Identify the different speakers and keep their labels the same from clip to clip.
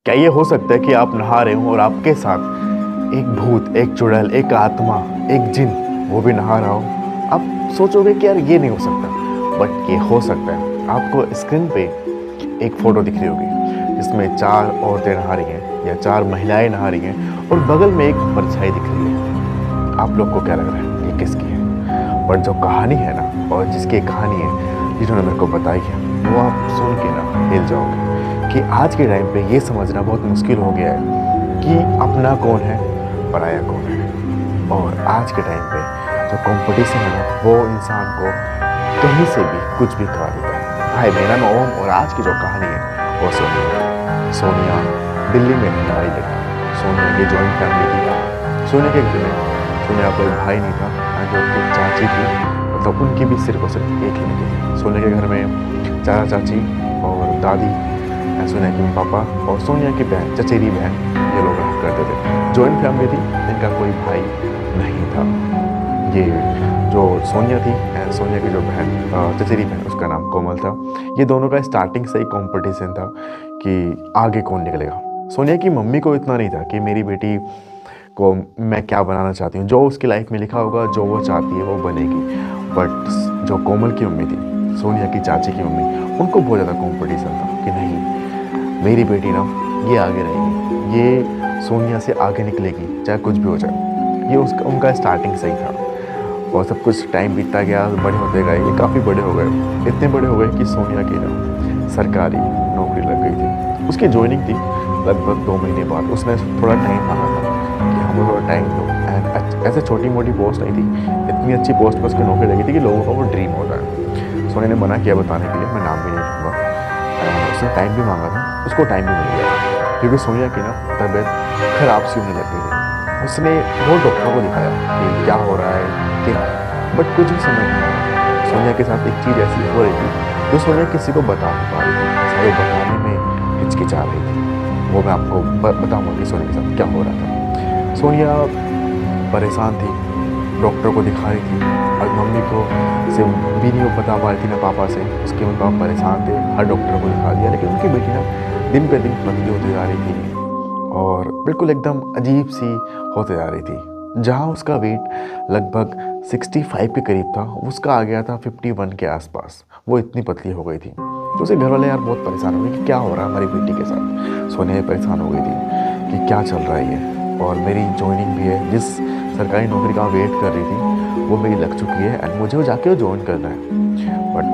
Speaker 1: क्या ये हो सकता है कि आप नहा रहे हो और आपके साथ एक भूत, एक चुड़ैल, एक आत्मा, एक जिन, वो भी नहा रहा हो? आप सोचोगे कि यार ये नहीं हो सकता, बट ये हो सकता है। आपको स्क्रीन पे एक फ़ोटो दिख रही होगी जिसमें 4 औरतें नहा रही हैं या 4 महिलाएं नहा रही हैं और बगल में एक परछाई दिख रही है। आप लोग को क्या लग रहा है ये किसकी है? बट जो कहानी है ना, और जिसकी कहानी है जिन्होंने मेरे को बताई है, वो आप सुन के ना हिल जाओगे कि आज के टाइम पे ये समझना बहुत मुश्किल हो गया है कि अपना कौन है, पराया कौन है। और आज के टाइम पे जो कंपटीशन है ना, वो इंसान को कहीं से भी कुछ भी करा देता है। भाई, मेरा नाम ओम और आज की जो कहानी है वो सोनिया दिल्ली में रहने वाली लड़की। सोनिया की जॉइंट फैमिली थी। सोनिया के घर में सोनिया कोई भाई नहीं था, ना कि उसकी चाची थी, मतलब उनकी भी सिर्फ और सिर्फ एक लड़की थी। सोनिया के घर में चाचा चाची और दादी, सोनिया के पापा और सोनिया की बहन, चचेरी बहन, ये लोग रहा करते थे। जॉइंट फैमिली थी, इनका कोई भाई नहीं था। ये जो सोनिया थी, सोनिया की जो बहन, चचेरी बहन, उसका नाम कोमल था। ये दोनों का स्टार्टिंग से ही कंपटीशन था कि आगे कौन निकलेगा। सोनिया की मम्मी को इतना नहीं था कि मेरी बेटी को मैं क्या बनाना चाहती हूँ, जो उसकी लाइफ में लिखा होगा, जो वो चाहती है वो बनेगी। बट जो कोमल की मम्मी थी, सोनिया की चाची की मम्मी, उनको बहुत ज़्यादा कंपटीशन था कि नहीं, मेरी बेटी ना ये आगे रहेगी, ये सोनिया से आगे निकलेगी, चाहे कुछ भी हो जाए। ये उसका उनका स्टार्टिंग सही था। और सब कुछ टाइम बीतता गया, बड़े होते गए, ये काफ़ी बड़े हो गए। इतने बड़े हो गए कि सोनिया की ना सरकारी नौकरी लग गई थी। उसकी ज्वाइनिंग थी लगभग 2 महीने बाद। उसने थोड़ा टाइम मांगा था कि हमें थोड़ा टाइम दो। एंड ऐसे छोटी मोटी पोस्ट नहीं थी, इतनी अच्छी पोस्ट पर उसकी नौकरी लगी थी कि लोगों का वो ड्रीम होता है। सोनिया ने मना किया बताने के लिए, मैं नाम भी नहीं लूँगा। उसने टाइम भी मांगा था, उसको टाइम भी मिल गया, क्योंकि सोनिया की ना तबीयत खराब सी होने लग गई थी। उसने बहुत डॉक्टरों को दिखाया कि क्या हो रहा है, क्या, बट कुछ भी समझ नहीं आया। सोनिया के साथ एक चीज़ ऐसी हो रही थी जो सोनिया किसी को बता नहीं पा रही थी, वो बताने में हिचकिचा रही थी। वो मैं आपको बताऊंगा कि सोनिया के साथ क्या हो रहा था। सोनिया परेशान थी, डॉक्टर को दिखा रही थी, और मम्मी को से भी नहीं वो बता पा रही थी ना पापा से। उसके मम्मी पापा परेशान थे, हर डॉक्टर को दिखा दिया, लेकिन उनकी बेटी ना दिन पे दिन पतली होती जा रही थी और बिल्कुल एकदम अजीब सी होते जा रही थी। जहाँ उसका वेट लगभग 65 के करीब था, उसका आ गया था 51 के आसपास। वो इतनी पतली हो गई थी। तो उसके घर वाले यार बहुत परेशान हो गए कि क्या हो रहा है हमारी बेटी के साथ। सोनिया परेशान हो गई थी कि क्या चल रहा है ये, और मेरी ज्वाइनिंग भी है, जिस सरकारी नौकरी का वेट कर रही थी वो मेरी लग चुकी है एंड मुझे वो जाके वो ज्वाइन करना है। बट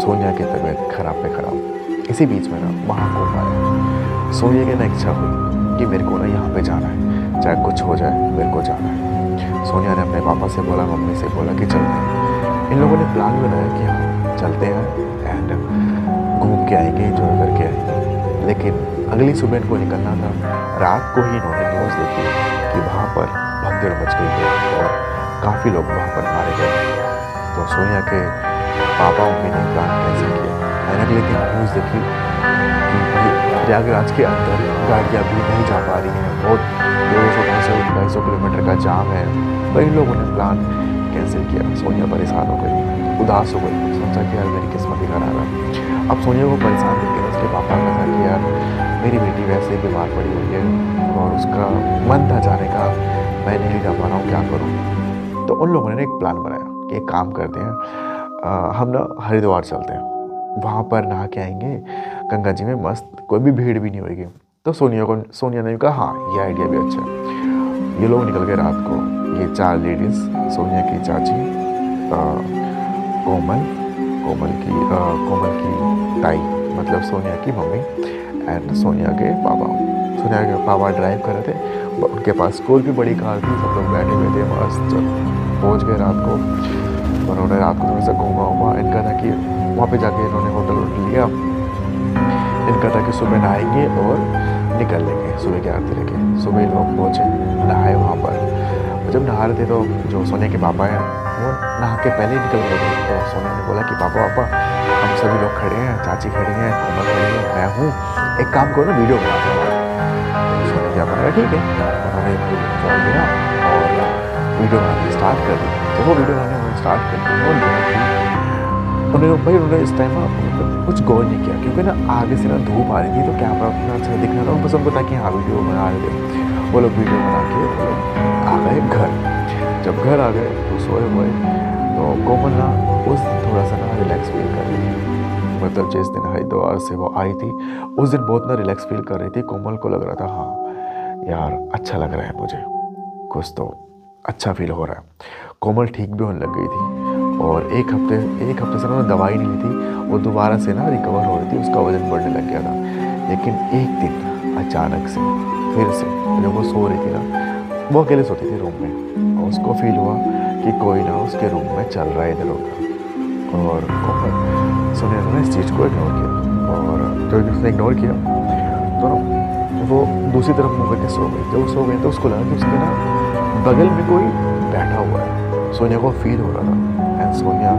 Speaker 1: सोनिया की तबीयत खराब पे खराब। इसी बीच में ना वहाँ को आया। सोनिया की ना इच्छा हुई कि मेरे को ना यहाँ पे जाना है, चाहे कुछ हो जाए मेरे को जाना है। सोनिया ने अपने पापा से बोला, मम्मी से बोला कि चलते हैं। इन लोगों ने प्लान बनाया कि हाँ चलते हैं एंड घूम के आएंगे, एंजॉय करके आएंगे। लेकिन अगली सुबह इनको निकलना था। रात को ही इन्होंने न्यूज़ देखी कि वहाँ पर भगदड़ मच गई है और काफ़ी लोग वहाँ पर मारे गए। तो सोनिया के पापा मम्मी ने प्लान कैंसिल किया। मैंने अगले दिन न्यूज़ देखी कि भाई प्रयागराज के अंदर गाड़ियाँ भी नहीं जा पा रही हैं, बहुत 200-250 किलोमीटर का जाम है। पर इन लोगों ने प्लान कैंसिल किया। सोनिया परेशान हो गई, उदास हो गई, सोचा कि यार मेरी किस्मत ही खराब है। अब सोनिया को परेशान देख उसके पापा का था कि यार मेरी बेटी वैसे ही बीमार पड़ी हुई है और उसका मन था जाने का, मैं नहीं जा पा रहा हूँ, क्या करूँ। तो उन लोगों ने एक प्लान बनाया कि एक काम करते हैं, हम ना हरिद्वार चलते हैं, वहाँ पर नहा के आएंगे गंगा जी में मस्त, कोई भी भीड़ भी नहीं होगी। तो सोनिया ने कहा हाँ ये आइडिया भी अच्छा है। ये लोग निकल गए रात को, ये 4 लेडीज़, सोनिया की चाची, कोमल की ताई, मतलब सोनिया की मम्मी, एंड सोनिया के पापा। सोनिया के पापा ड्राइव कर रहे थे, उनके पास स्कूल भी बड़ी कार थी, सब लोग बैठे हुए थे मस्त। पहुंच गए रात को, उन्होंने रात को थोड़ा सा घूमा हुआ। इनका था कि वहाँ पे जाके इन्होंने होटल लिया। इनका था कि सुबह नहाएंगे और निकल लेंगे सुबह की आरती लेके। सुबह लोग पहुँचे, नहाए वहाँ पर। जब नहा रहे थे तो जो सोनिया के पापा हैं वो नहा के पहले ही निकल गए थे। तो सोनिया ने बोला कि पापा हम सभी लोग खड़े हैं, चाची खड़ी हैं, कोमल खड़ी है, मैं हूँ, एक काम करो ना वीडियो बना दो हमारा। सोनिया के पापा ने कहा ठीक है। उन्होंने फ़ोन लिया और वीडियो बनानी स्टार्ट कर दी। जब वो वीडियो बनाने स्टार्ट कर दी वो देखा कि उन्होंने इस टाइम ना मतलब कुछ गौर नहीं किया, क्योंकि ना आगे से ना धूप आ रही थी तो कैमरा उतना अच्छा दिख रहा था। उनको सबको था कि हाँ वीडियो बना रहे थे। वो लोग वीडियो बना के वो लोग आ गए घर। जब घर आ गए तो सोए हुए, तो कोमल ना उस दिन थोड़ा सा ना रिलैक्स फील कर रही थी। मतलब जिस दिन हरिद्वार से वो आई थी उस दिन बहुत ना रिलैक्स फील कर रही थी। कोमल को लग रहा था हाँ यार अच्छा लग रहा है मुझे, कुछ तो अच्छा फील हो रहा है। कोमल ठीक भी होने लग गई थी, और एक हफ्ते से ना दवाई नहीं ली थी। वो दोबारा से ना रिकवर हो रही थी, उसका वजन बढ़ने लग गया था। लेकिन एक दिन अचानक से फिर से जब वो सो रही थी ना, वो अकेले सोती थी रूम में, और उसको फील हुआ कि कोई ना उसके रूम में चल रहा है इधर उधर। और कोमल सोनिया ने इस चीज़ को इग्नोर किया, और जब उसने इग्नोर किया तो वो दूसरी तरफ मुँह करके सो गई। जब वो सो गई तो उसको लगा कि उसके ना बगल में कोई बैठा हुआ है। सोनिया को फील हो रहा था, एंड सोनिया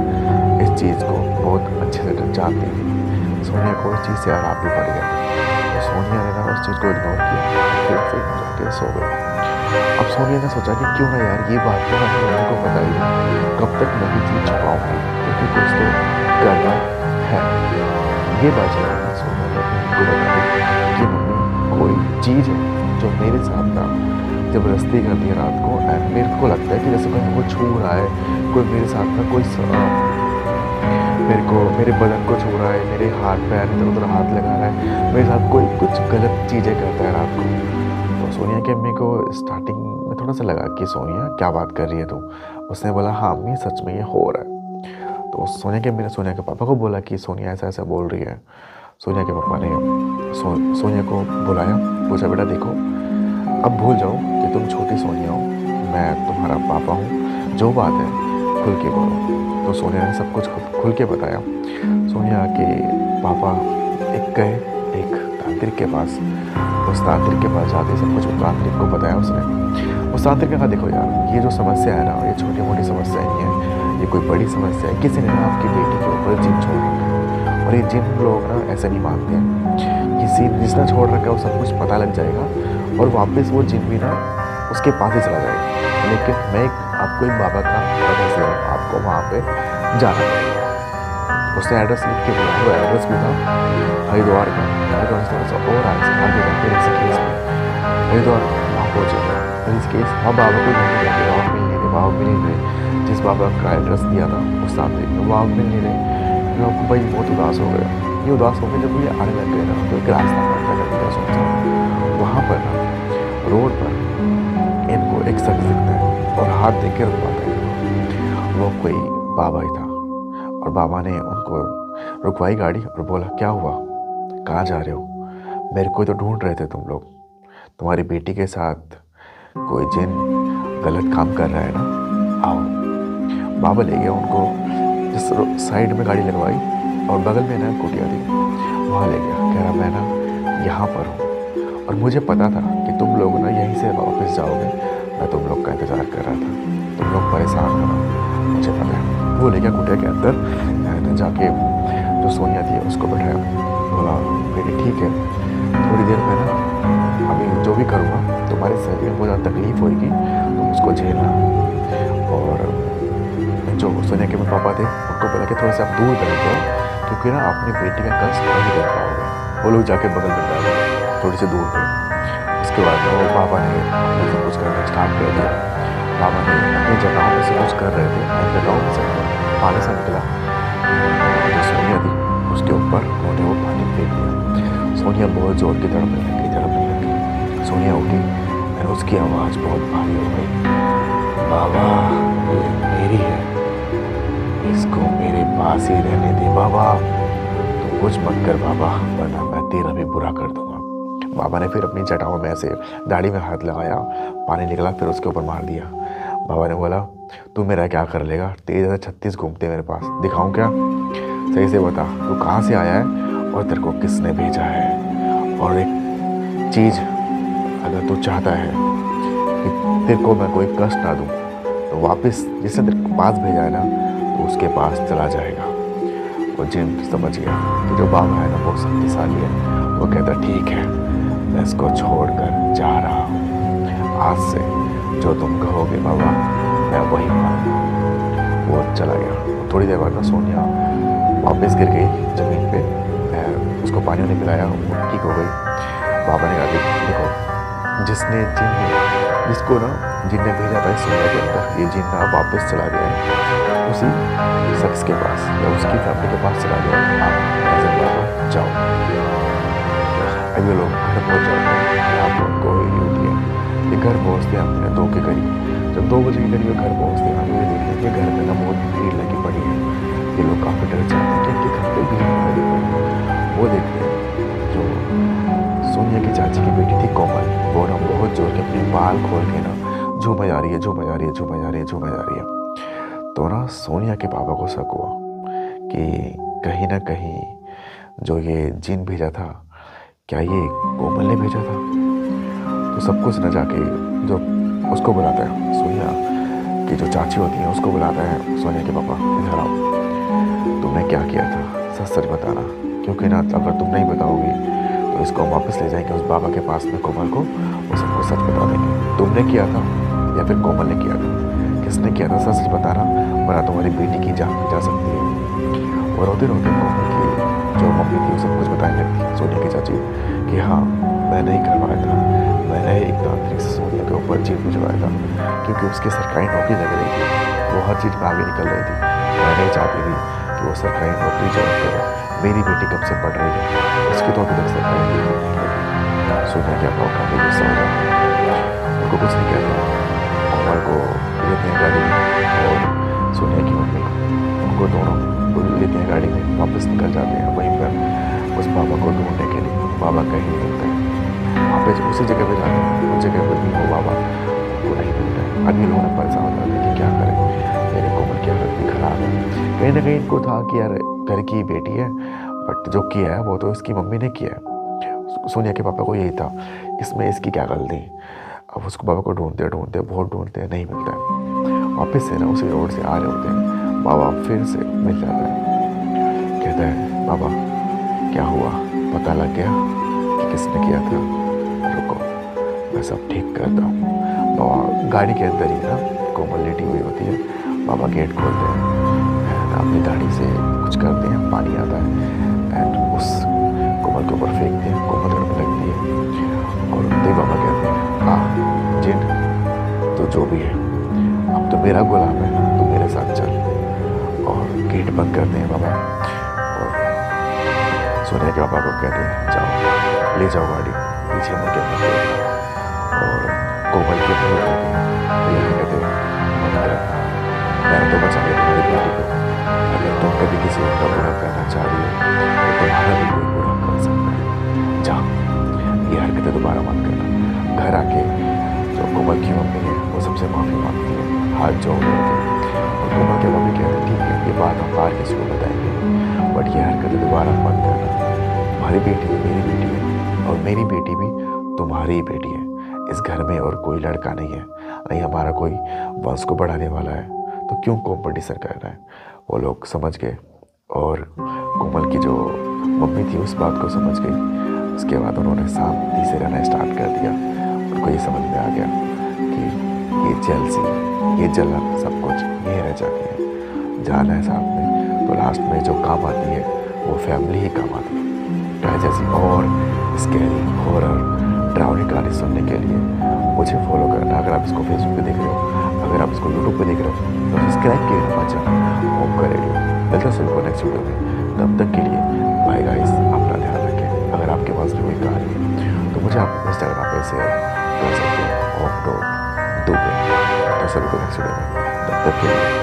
Speaker 1: इस चीज़ को बहुत अच्छे से जानती थी। सोनिया को इस चीज़ से आराम भी पड़ गया। तो सोनिया ने ना उस चीज़ को इग्नोर किया, फिर से जाके सो गई। अब सोनिया ने सोचा कि क्यों ना यार ये बात तो मैं मम्मी को बता ही दूँ, कब तक मैं ये चीज़ छुपाऊंगी, क्योंकि कुछ तो करना है। ये बात चला सोनिया ने अपनी मम्मी को बता दी कि मम्मी कोई चीज़ है जो मेरे साथ ना ज़बरदस्ती करती है रात को, एंड मेरे को लगता है कि जैसे कोई मुझे छू रहा है, कोई मेरे साथ ना कोई मेरे बदन को छू रहा है, मेरे हाथ पैर इधर उधर हाथ लगा रहा है, मेरे साथ कोई कुछ गलत चीज़ें करता है रात को। तो सोनिया की अम्मी को स्टार्टिंग में थोड़ा सा लगा कि सोनिया क्या बात कर रही है तू। उसने बोला हाँ अम्मी सच में ये हो रहा है। तो सोनिया की अम्मी ने सोनिया के पापा को बोला कि सोनिया ऐसा ऐसा बोल रही है। सोनिया के पापा ने सोनिया को बुलाया, पूछा बेटा देखो अब भूल जाओ कि तुम छोटी सोनिया हो, मैं तुम्हारा पापा हूँ, जो बात है खुल के बोलो। तो सोनिया ने सब कुछ खुल के बताया। सोनिया के पापा एक तांत्रिक के पास, उस तांत्रिक के पास जाके सब कुछ तांत्रिक को बताया उसने। उस तांत्रिक ने कहा देखो यार ये जो समस्या है ना, ये छोटी मोटी समस्या नहीं है, ये कोई बड़ी समस्या है। किसी ने ना आपकी बेटी के ऊपर जिन छोड़ रखा है, और ये जिन लोग ना ऐसे नहीं मानते हैं। किसी जिसने छोड़ रखा है वो सब कुछ पता लग जाएगा, और वापस वो जिन भी ना उसके पास ही चला जाएगा। लेकिन मैं आपको एक बाबा का एड्रेस दे रहा हूँ, आपको वहाँ पे जाना पड़ेगा। उसने एड्रेस लिख के दिया, वो एड्रेस भी था हरिद्वार का। हरिद्वार से थोड़ा सा और आगे जाके ऋषिकेश में, हरिद्वार वहाँ पहुँचे ऋषिकेश। वहाँ बाबा को नहीं रहे, बाबा मिल नहीं रहे, बाबा मिल नहीं रहे। जिस बाबा का एड्रेस दिया था उस तांत्रिक में, बाबा मिल नहीं रहे। आपको भाई बहुत उदास हो गया। ये उदास हो गए जब ये आने लग गए ना, तो एक रास्ता पड़ता है क्या सोचा। वहाँ पर ना रोड पर इनको एक शख्स दिखता है और हाथ देख के रुकवाता है। वो कोई बाबा ही था, और बाबा ने उनको रुकवाई गाड़ी और बोला क्या हुआ, कहाँ जा रहे हो, मेरे को तो ढूंढ रहे थे तुम लोग, तुम्हारी बेटी के साथ कोई जिन गलत काम कर रहा है ना, आओ। बाबा ले गया उनको, जिस साइड में गाड़ी लगवाई और बगल में ना कुटिया थी, वहाँ ले गया। कह रहा मैं ना यहाँ पर हूँ, और मुझे पता था कि तुम लोग ना यहीं से वापस जाओगे, मैं तुम लोग का इंतज़ार कर रहा था, तुम लोग परेशान हो रहा, मुझे पता है। वो ले गया कुटिया के अंदर, जाके जो सोनिया थी उसको बैठाया, बोला बेटी ठीक है, थोड़ी देर में ना अभी जो भी करूँगा तुम्हारे शरीर में बहुत ज़्यादा तकलीफ होगी, तुम उसको झेलना। और जो सोनिया के पापा थे उनको बोला कि थोड़ा सा आप दूर बैठ जाओ, क्योंकि ना अपनी बेटी का कष्ट नहीं देख पाओगे। वो लोग जाके बगल में बैठ गए थोड़ी सी दूर पे। उसके बाद वो पापा ने अपना सब कुछ करना स्टार्ट कर दिया। पापा ने अपनी जगहों में से कुछ कर रहे थे, जगहों में से पानी सा निकला, जो सोनिया थी उसके ऊपर उन्होंने वो पानी फेंक दिया। सोनिया बहुत जोर की तड़पने लगी। सोनिया उठी और उसकी आवाज़ बहुत भारी हो गई, बाबा ये मेरी है, इसको मेरे पास ही रहने दे बाबा, तुम कुछ मत कर बाबा, वरना मैं तेरा भी बुरा कर दूंगा। बाबा ने फिर अपनी जटाओं में ऐसे दाढ़ी में हाथ लगाया, पानी निकला, फिर उसके ऊपर मार दिया। बाबा ने बोला तू मेरा क्या कर लेगा, तेरे जैसे 36 घूमते मेरे पास, दिखाऊं क्या, सही से बता तू कहाँ से आया है और तेरे को किसने भेजा है। और एक चीज़, अगर तू चाहता है कि तेरे को मैं कोई कष्ट ना दूँ, तो वापस जिसने तेरे पास भेजा है ना, तो उसके पास चला जाएगा। वो जिन समझ गया कि जो बाबा है ना बहुत शक्तिशाली है। वो कहता ठीक है, मैं इसको छोड़कर जा रहा हूँ, आज से जो तुम कहोगे बाबा मैं वही मानूंगा। वो चला गया। थोड़ी देर बाद ना सोनिया वापस गिर गई ज़मीन पे। उसको पानी ने पिलाया, वो ठीक हो गई। बाबा ने कहा देखो, जिसको ना जिन ने भेजा था इस दुनिया के अंदर, ये जिन ना वापस चला गया है उसी शख्स के पास या उसकी फैमिली के पास चला गया है। आप एज ए बाबा जाओ। अब ये लोग घर पहुँच जाते हैं। आप लोग को होती है, ये घर पहुँचते हैं अपने 2 के करीब। जब 2 बजे के करीब घर पहुँचते हैं, ये देखते हैं कि घर में ना बहुत भीड़ लगी पड़ी है। ये लोग काफ़ी डर जाते हैं कि इनके घर पे भीड़ लगी पड़ी है। वो देखते हैं जो सोनिया की चाची की बेटी थी कोमल, वो ना बहुत जोर के अपने बाल खोल के ना झूमे जा रही है, झूमे जा रही है, झूमे जा रही है, झूमे जा रही है। तो ना सोनिया के पापा को शक हुआ कि कहीं ना कहीं जो ये जिन भेजा था, क्या ये कोमल ने भेजा था। तो सब कुछ न जाके जो उसको बुलाता है, सोनिया की जो चाची होती है उसको बुलाता है सोनिया के पापा, इधर आओ, तुमने क्या किया था, सच सच बताना, क्योंकि ना अगर तुम नहीं बताओगी तो इसको हम वापस ले जाएंगे उस बाबा के पास में कोमल को, वो सबको सच बता देंगे। तुमने किया था या फिर कोमल ने किया था, किसने किया था, सच सच बताना, वरना तुम्हारी बेटी की जान जा सकती है। और रोते रोते कोमल की जो मम्मी थी वो सब कुछ बताने लगती, सोनिया की चाची, कि हाँ मैंने ही करवाया था, मैंने एक तांत्रिक से सोनिया के ऊपर जीत भिजवाया था, क्योंकि उसकी सरकारी नौकरी लग रही थी, वो हर चीज़ में आगे निकल रही थी। मैं नहीं चाहती थी कि वो सरकारी नौकरी ज्वाइन करे। मेरी बेटी कब से पढ़ रही है, उसकी तो अभी तक सरकारी नौकरी नहीं लगी। सोनिया क्या पाओ काफ़ी गुस्सा हो जाता है, उनको कुछ नहीं कहता। कोमल को लेते हैं गाड़ी में और सोनिया की मम्मी उनको दोनों को लेते हैं गाड़ी में, वापस निकल जाते हैं वहीं पर उस बाबा को ढूंढने के लिए। बाबा कहीं नहीं मिलता है, वहाँ पे उसी जगह पे जाते हैं, उस जगह पर भी वो बाबा उनको नहीं मिलता है। अभी लोगों ने परेशान हो जाते हैं कि क्या करें, मेरे कोमल की हालत भी खराब है। कहीं ना कहीं इनको था कि यार घर की बेटी है, बट जो किया है वो तो इसकी मम्मी ने किया है। सोनिया के पापा को यही था, इसमें इसकी क्या गलती। अब उसको बाबा को ढूंढते ढूंढते बहुत ढूंढते नहीं मिलता है। वापस से ना उसी रोड से आ रहे होते हैं, बाबा फिर से मिल जाता है। कहता है बाबा क्या हुआ, पता लग गया कि किसने किया था, रुको मैं सब ठीक करता हूँ। बाबा गाड़ी के अंदर ही ना कोमल लेटी हुई होती है, बाबा गेट खोलते हैं एंड अपनी दाढ़ी से कुछ करते हैं, पानी आता है एंड उस कोमल के ऊपर फेंकते हैं। कोमल तड़पने लगती है और उतने बाबा कहते हैं हाँ जिन तो जो भी है अब तो मेरा गुलाम है, तू मेरे साथ चल। और गेट बंद करते हैं बाबा और सोनिया के पापा को कहते हैं जाओ ले जाओ गाड़ी, पीछे मुड़ के मत देखना। और कोमल के मुँह कहते हैं भैया कहते हैं मत करना, मैं तो बचा लिया तुम्हारी बेटी को, अगर तुम कभी किसी और का बुरा करना चाह रही हो तो तुम्हारा भी कोई बुरा कर सकता है। जाओ ये हरकतें दोबारा मत करना। घर आके जो कोमल की मम्मी है वो सबसे माफ़ी मांगती है, हाथ जोड़ लेती है। और कोमल के मम्मी कहते हैं ठीक है ये बात हम बाहर किसी को बताएंगे, बट ये हरकतें दोबारा मत करना। तुम्हारी बेटी मेरी बेटी है और मेरी बेटी भी तुम्हारी ही बेटी है। इस घर में और कोई लड़का नहीं है, नहीं हमारा कोई वंश को बढ़ाने वाला है, तो क्यों कॉम्पिटिशन कर रहा है। वो लोग समझ गए और कोमल की जो मम्मी थी उस बात को समझ गई। उसके बाद उन्होंने शांति से रहना स्टार्ट कर दिया। उनको ये समझ में आ गया कि ये जेलसी, ये जलन, सब कुछ ये रह जाती है। जाना है साथ में तो लास्ट में जो काम आती है वो फैमिली ही काम आती है। जैसी और स्कैरी हॉरर डरावनी कहानी सुनने के लिए मुझे फॉलो करना। अगर आप इसको फेसबुक पे देख रहे हो, अगर आप इसको यूट्यूब पे देख रहे हो तो सब्सक्राइब कीजिए हमारा चैनल ओमकार रेडियो। मिलता है को नेक्स्ट वीडियो में, तब तक के लिए बाय गाइस, अपना ध्यान रखें। अगर आपके पास भी कोई कहानी है तो मुझे आप इंस्टाग्राम पे शेयर कर सकते हैं, ओम डॉट दुबे। तो सभी को नेक्स्ट वीडियो में, तब तक के लिए